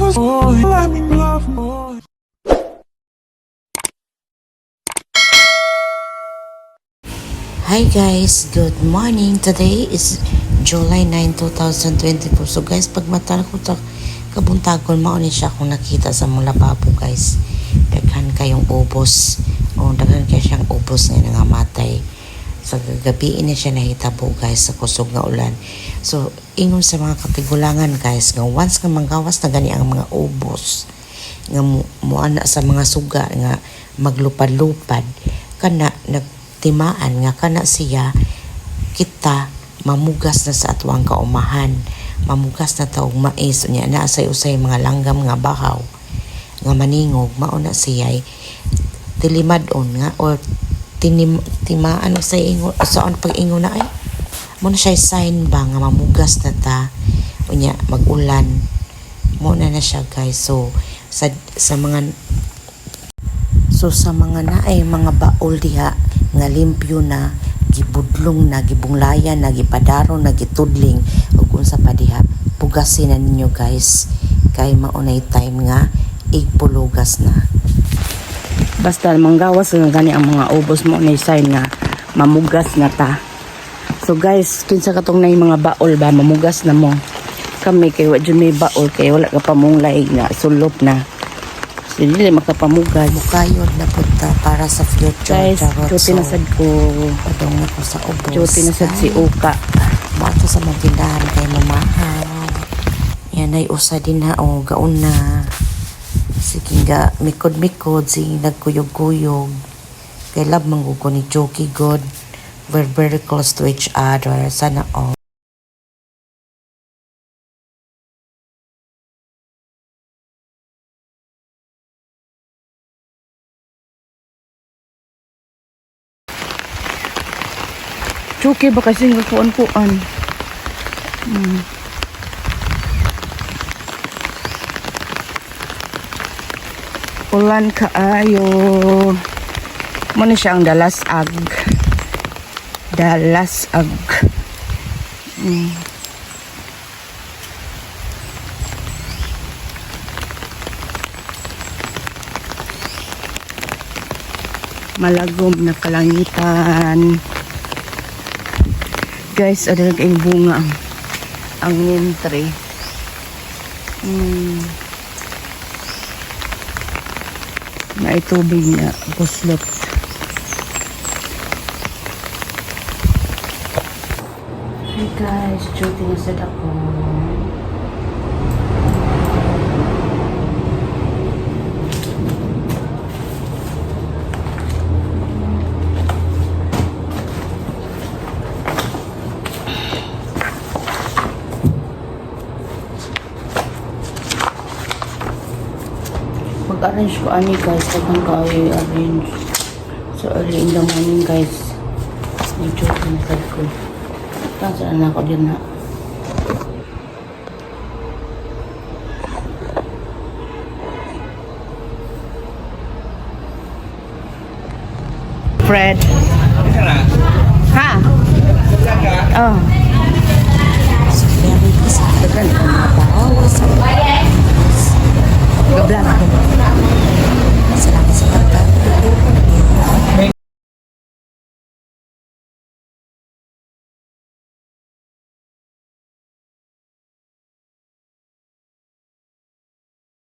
Hi guys, good morning. Today is July 9, 2024. So guys, pag mata ko ta kabuntagon mao ni siya kung nakita sa mong lababo guys. Daghan kayong ubos. O daghan kay siyang ubos nga nangamatay. Sa gabi na siya nahitabo guys sa kusog nga ulan. So ingon sa mga katigulangan guys nga once nga manggawas na gani ang mga ubos nga muana sa mga suga nga maglupad-lupad kana nagtimaan nga kana siya kita mamugas na sa atwang kaumahan, mamugas na taog mais unya na asay-usay mga langgam nga bahaw nga maningog mauna siya tilimadon nga or timaan sa ingon saan pag ingon na ay mo na siya sign ba nga mamugas na ta unya magulan mo na siya guys. So sa mga naay mga baol diha nga limpyo na gibudlong na gibunglayan na gipadaro na gitudling ug unsa pa diha pugasin na ninyo guys kay maunay time nga igpulugas na. Basta manggawas nga gani ang mga ubos mo na sign nga mamugas na ta. So guys, kinsa katong nay mga baol ba mamugas na mo. Kami kay wa jud may baol kay wala ka pamunglay nga sulop na. So dili makapamugad. Bukayod na punta para sa future. Guys, duty na sad ko. Padong na ko sa ubos. Duty na sad si Uka. Mato sa mga tindahan kay mamahaw. Yan ay usa din ha o gaon na. Sige nga, mikod-mikod, sige nagkuyog-kuyog. Kay love manggugo ni Jokey God. We're very close to each other. Sana all. Chuki ba kasi nga kuan-kuan. Ulan kaayo. Mo ni siya ang dalasag. Dalasag. Malagom na kalangitan. Guys, ada kayong bunga ang nintre. Na itubig na buslot. Hi guys, duty na sad ako. Mag-arrange ko ani guys, tagang kayo i-arrange. So early in the morning guys. Medyo pinatad ko. Saan na ako din na. Fred. Ha? Oh.